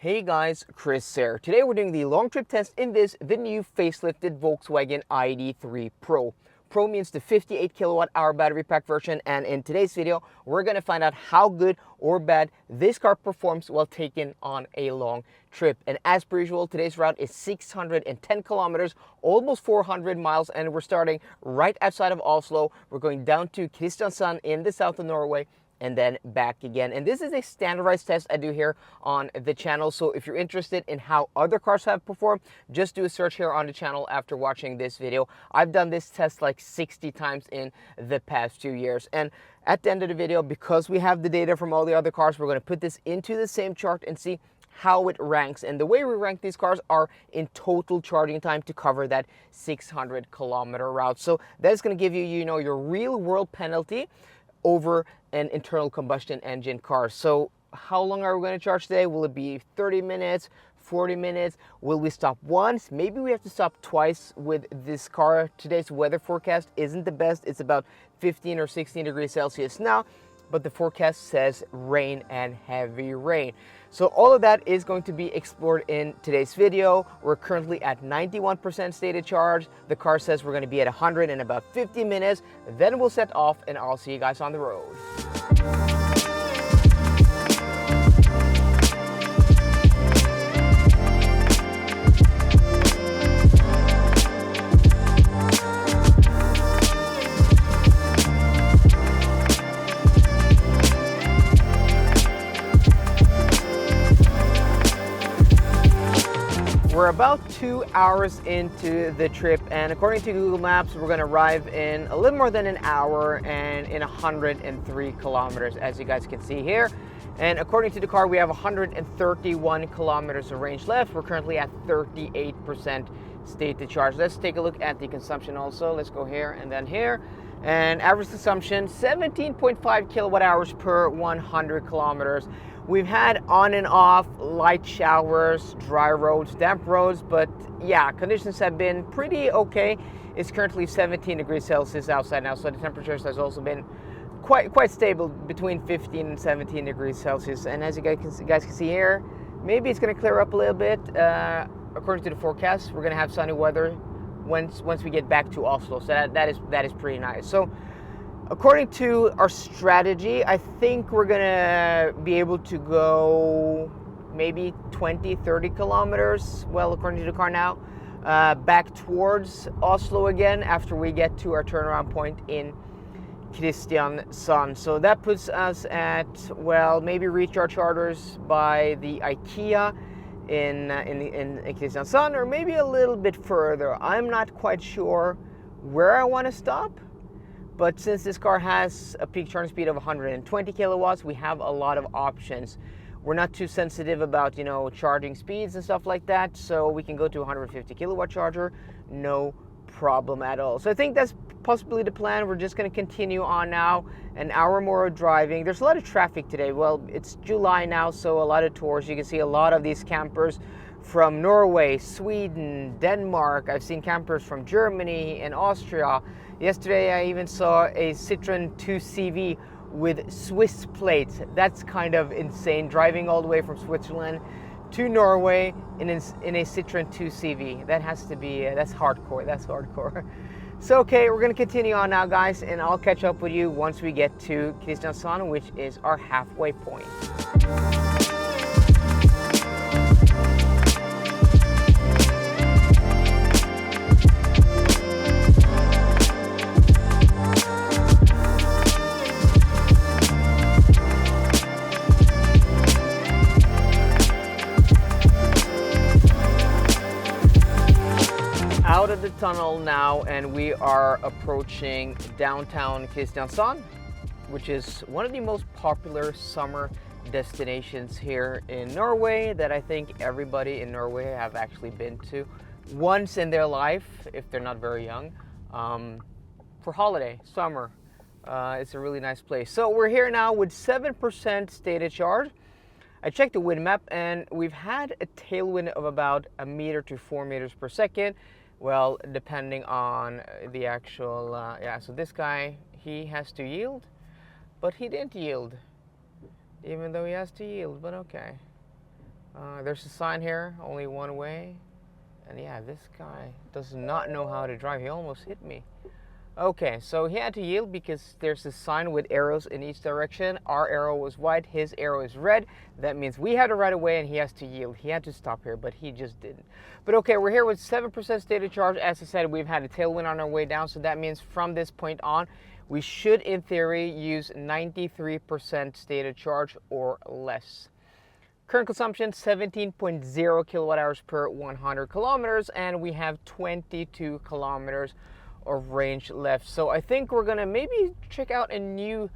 Hey guys, Chris here. Today we're doing the long trip test in the new facelifted Volkswagen ID.3 Pro. Pro means the 58 kilowatt hour battery pack version, and in today's video we're going to find out how good or bad this car performs while taken on a long trip. And as per usual, today's route is 610 kilometers, almost 400 miles, and we're starting right outside of Oslo. We're going down to Kristiansand in the south of Norway, and then back again. And this is a standardized test I do here on the channel. So if you're interested in how other cars have performed, just do a search here on the channel after watching this video. I've done this test like 60 times in the past 2 years. And at the end of the video, because we have the data from all the other cars, we're going to put this into the same chart and see how it ranks. And the way we rank these cars are in total charging time to cover that 600 kilometer route. So that's going to give you, your real world penalty over an internal combustion engine car. So how long are we going to charge today? Will it be 30 minutes, 40 minutes? Will we stop once? Maybe we have to stop twice with this car. Today's weather forecast isn't the best. It's about 15 or 16 degrees Celsius now, but the forecast says rain and heavy rain. So all of that is going to be explored in today's video. We're currently at 91% stated charge. The car says we're going to be at 100 in about 50 minutes. Then we'll set off and I'll see you guys on the road. We're about 2 hours into the trip, and according to Google Maps, we're going to arrive in a little more than an hour and in 103 kilometers, as you guys can see here. And according to the car, we have 131 kilometers of range left. We're currently at 38% stated charge. Let's take a look at the consumption also. Let's go here and then here. And average consumption, 17.5 kilowatt hours per 100 kilometers. We've had on and off light showers, dry roads, damp roads, but yeah, conditions have been pretty okay. It's currently 17 degrees Celsius outside now, so the temperatures has also been quite stable between 15 and 17 degrees Celsius. And as you guys can see here, maybe it's going to clear up a little bit. According to the forecast, we're going to have sunny weather once we get back to Oslo, so that is pretty nice. So according to our strategy, I think we're gonna be able to go maybe 20-30 kilometers, well, according to the car now, back towards Oslo again after we get to our turnaround point in Kristiansand. So that puts us at, well, maybe reach our charters by the IKEA in Kristiansand, or maybe a little bit further. I'm not quite sure where I want to stop, but since this car has a peak charging speed of 120 kilowatts, we have a lot of options. We're not too sensitive about, charging speeds and stuff like that, so we can go to 150 kilowatt charger, no problem at all. So I think that's possibly the plan. We're just going to continue on now, an hour more of driving. There's a lot of traffic today. Well, it's July now, so a lot of tours. You can see a lot of these campers from Norway, Sweden, Denmark. I've seen campers from Germany and Austria. Yesterday I even saw a Citroen 2CV with Swiss plates. That's kind of insane, driving all the way from Switzerland to Norway in a Citroen 2CV. That has to be, that's hardcore, So okay, we're gonna continue on now, guys, and I'll catch up with you once we get to Kristiansand, which is our halfway point. Out of the tunnel now, and we are approaching downtown Kristiansand, which is one of the most popular summer destinations here in Norway that I think everybody in Norway have actually been to once in their life, if they're not very young, for holiday, summer. It's a really nice place. So we're here now with 7% stated charge. I checked the wind map, and we've had a tailwind of about 1 meter to 4 meters per second. Well, depending on the actual, so this guy, he has to yield, but he didn't yield, even though he has to yield, but okay. There's a sign here, only one way. And yeah, this guy does not know how to drive. He almost hit me. Okay, so he had to yield because there's a sign with arrows in each direction. Our arrow was white, his arrow is red. That means we had to right away and he has to yield. He had to stop here, but he just didn't. But okay, we're here with 7% stated charge. As I said, we've had a tailwind on our way down, so that means from this point on, we should, in theory, use 93% stated charge or less. Current consumption, 17.0 kilowatt hours per 100 kilometers, and we have 22 kilometers of range left. So I think we're gonna maybe check out a new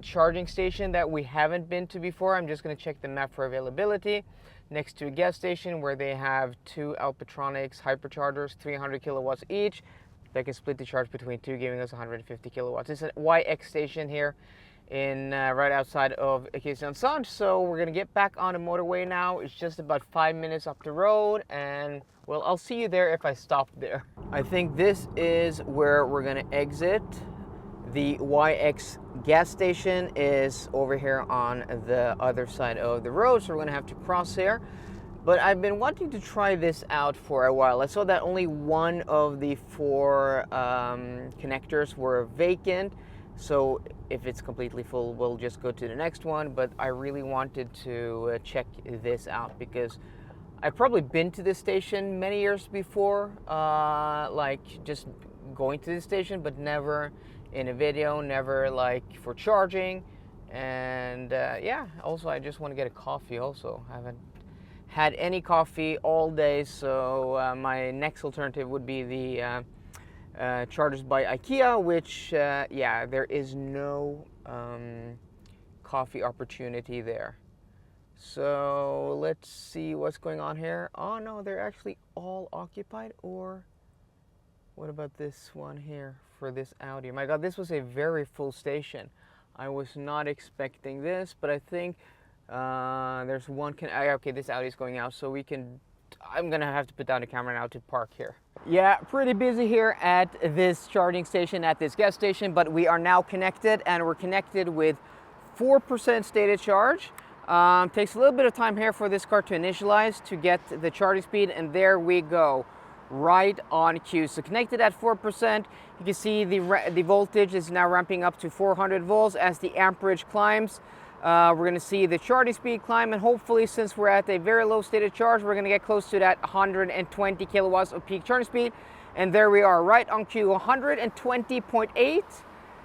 charging station that we haven't been to before. I'm just gonna check the map for availability. Next to a gas station where they have two Alpatronics hyperchargers, 300 kilowatts each. They can split the charge between two, giving us 150 kilowatts. It's an YX station here in right outside of Accusing. So we're gonna get back on the motorway now. It's just about 5 minutes up the road, and well, I'll see you there if I stop there. I think this is where we're gonna exit. The YX gas station is over here on the other side of the road, so we're gonna have to cross here. But I've been wanting to try this out for a while. I saw that only one of the four connectors were vacant. So if it's completely full, we'll just go to the next one. But I really wanted to check this out because I've probably been to this station many years before, like just going to this station, but never in a video, never like for charging. And yeah, also I just want to get a coffee also. I haven't had any coffee all day, so my next alternative would be the chargers by IKEA, which yeah, there is no coffee opportunity there. So let's see what's going on here. Oh no, they're actually all occupied. Or what about this one here for this Audi? My god, this was a very full station. I was not expecting this, but I think there's one okay, this Audi is going out, so we can, I'm gonna have to put down the camera now to park here. Yeah, pretty busy here at this charging station, at this gas station, but we are now connected, and we're connected with 4% stated charge. Takes a little bit of time here for this car to initialize to get the charging speed, and there we go, right on cue. So connected at 4%, you can see the voltage is now ramping up to 400 volts as the amperage climbs. We're going to see the charging speed climb, and hopefully, since we're at a very low stated charge, we're going to get close to that 120 kilowatts of peak charging speed. And there we are, right on cue, 120.8.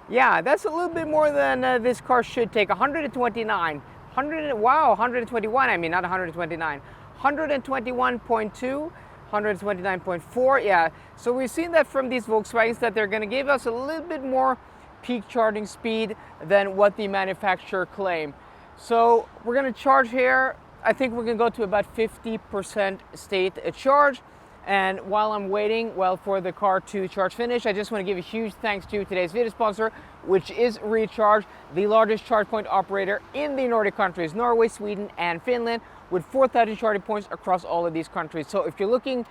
Yeah, that's a little bit more than this car should take. 129. Wow, 121, I mean, not 129. 121.2, 129.4, yeah. So we've seen that from these Volkswagens that they're going to give us a little bit more peak charging speed than what the manufacturer claim. So we're going to charge here. I think we're going to go to about 50% state charge. And while I'm waiting, well, for the car to charge finish, I just want to give a huge thanks to today's video sponsor, which is Recharge, the largest charge point operator in the Nordic countries, Norway, Sweden, and Finland, with 4,000 charging points across all of these countries. So if you're looking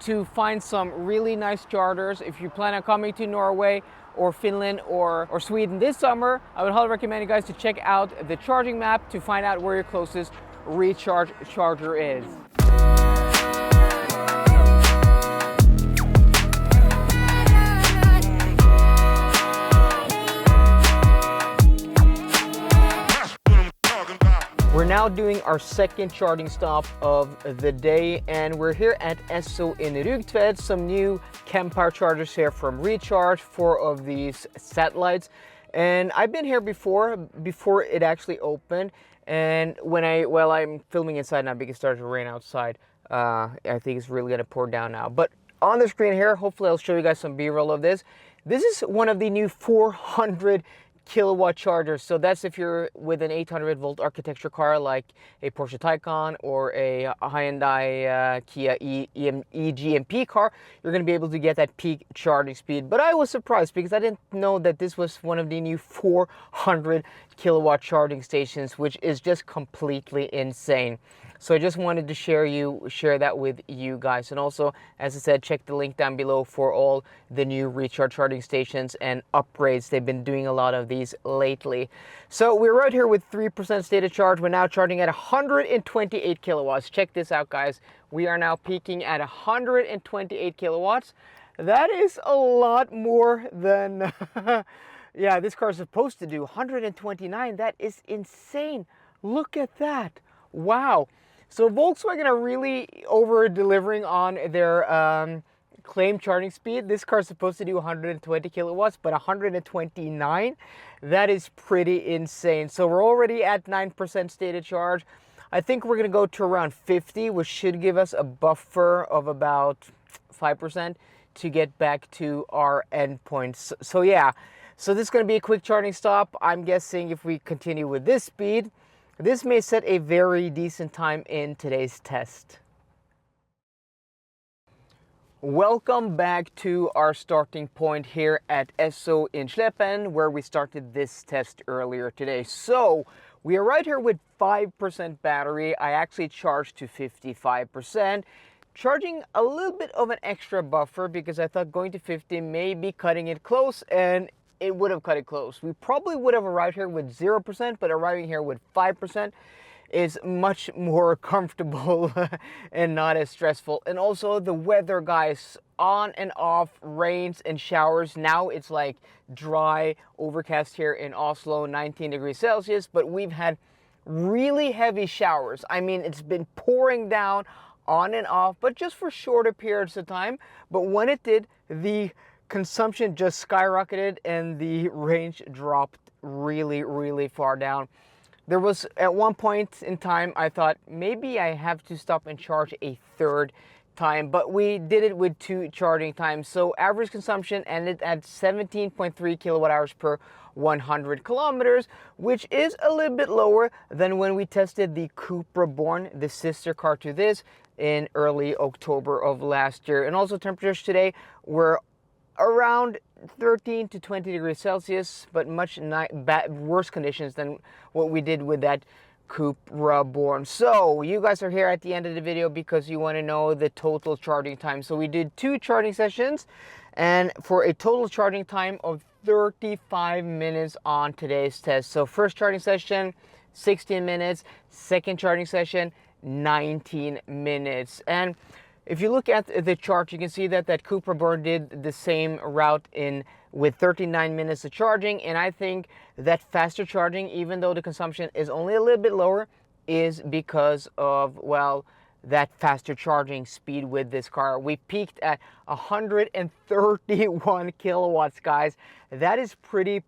to find some really nice chargers, if you plan on coming to Norway or Finland or Sweden this summer, I would highly recommend you guys to check out the charging map to find out where your closest Recharge charger is. We're now doing our second charging stop of the day, and we're here at Esso in Rugtvedt. Some new Kempower chargers here from Recharge, 4 of these satellites. And I've been here before it actually opened. And I'm filming inside now because it started to rain outside. I think it's really gonna pour down now. But on the screen here, hopefully I'll show you guys some B-roll of this. This is one of the new 400 kilowatt chargers. So that's if you're with an 800 volt architecture car like a Porsche Taycan or a Hyundai Kia eGMP car, you're going to be able to get that peak charging speed. But I was surprised because I didn't know that this was one of the new 400 kilowatt charging stations, which is just completely insane. So I just wanted to share that with you guys. And also, as I said, check the link down below for all the new Recharge charging stations and upgrades. They've been doing a lot of these lately. So we're right here with 3% state of charge. We're now charging at 128 kilowatts. Check this out, guys. We are now peaking at 128 kilowatts. That is a lot more than, yeah, this car is supposed to do 129. That is insane. Look at that. Wow. So Volkswagen are really over-delivering on their claim charging speed. This car is supposed to do 120 kilowatts, but 129, that is pretty insane. So we're already at 9% state of charge. I think we're going to go to around 50, which should give us a buffer of about 5% to get back to our endpoints. So yeah, so this is going to be a quick charging stop. I'm guessing if we continue with this speed, this may set a very decent time in today's test. Welcome back to our starting point here at SO in Schleppen, where we started this test earlier today. So we are right here with 5% battery. I actually charged to 55%, charging a little bit of an extra buffer because I thought going to 50 may be cutting it close, and it would have cut it close. We probably would have arrived here with 0%, but arriving here with 5% is much more comfortable and not as stressful. And also the weather, guys, on and off, rains and showers. Now it's like dry, overcast here in Oslo, 19 degrees Celsius, but we've had really heavy showers. I mean, it's been pouring down on and off, but just for shorter periods of time. But when it did, the consumption just skyrocketed and the range dropped really, really far down. There was at one point in time I thought maybe I have to stop and charge a third time, but we did it with 2 charging times. So average consumption ended at 17.3 kilowatt hours per 100 kilometers, which is a little bit lower than when we tested the Cupra Born, the sister car to this, in early October of last year. And also temperatures today were around 13 to 20 degrees Celsius, but much worse conditions than what we did with that Cupra Born. So you guys are here at the end of the video because you want to know the total charging time. So we did 2 charging sessions, and for a total charging time of 35 minutes on today's test. So first charging session, 16 minutes. Second charging session, 19 minutes. And if you look at the chart, you can see that Cupra Born did the same route with 39 minutes of charging. And I think that faster charging, even though the consumption is only a little bit lower, is because of, well, that faster charging speed with this car. We peaked at 131 kilowatts, guys. That is pretty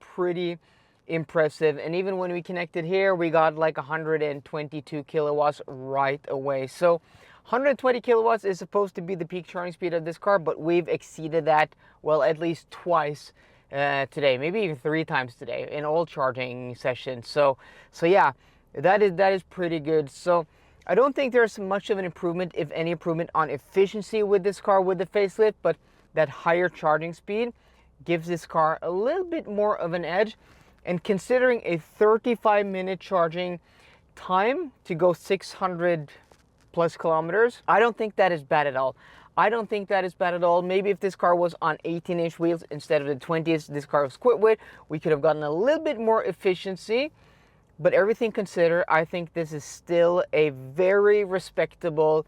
impressive. And even when we connected here, we got like 122 kilowatts right away. So 120 kilowatts is supposed to be the peak charging speed of this car, but we've exceeded that, well, at least twice today, maybe even 3 times today in all charging sessions. So yeah, that is pretty good. So I don't think there's much of an improvement, if any improvement, on efficiency with this car with the facelift, but that higher charging speed gives this car a little bit more of an edge. And considering a 35-minute charging time to go 600 plus kilometers, I don't think that is bad at all. I don't think that is bad at all. Maybe if this car was on 18-inch wheels instead of the 20s this car was equipped with, we could have gotten a little bit more efficiency. But everything considered, I think this is still a very respectable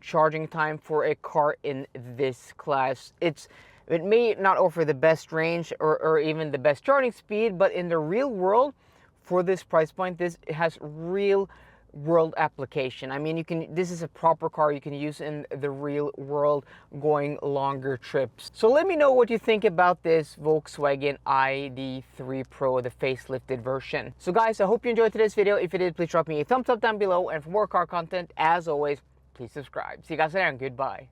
charging time for a car in this class. It may not offer the best range or even the best charging speed, but in the real world, for this price point, this has real world application. I mean, this is a proper car you can use in the real world going longer trips. So let me know what you think about this Volkswagen ID.3 Pro, the facelifted version. So guys, I hope you enjoyed today's video. If you did, please drop me a thumbs up down below, and for more car content, as always, please subscribe. See you guys later, and goodbye.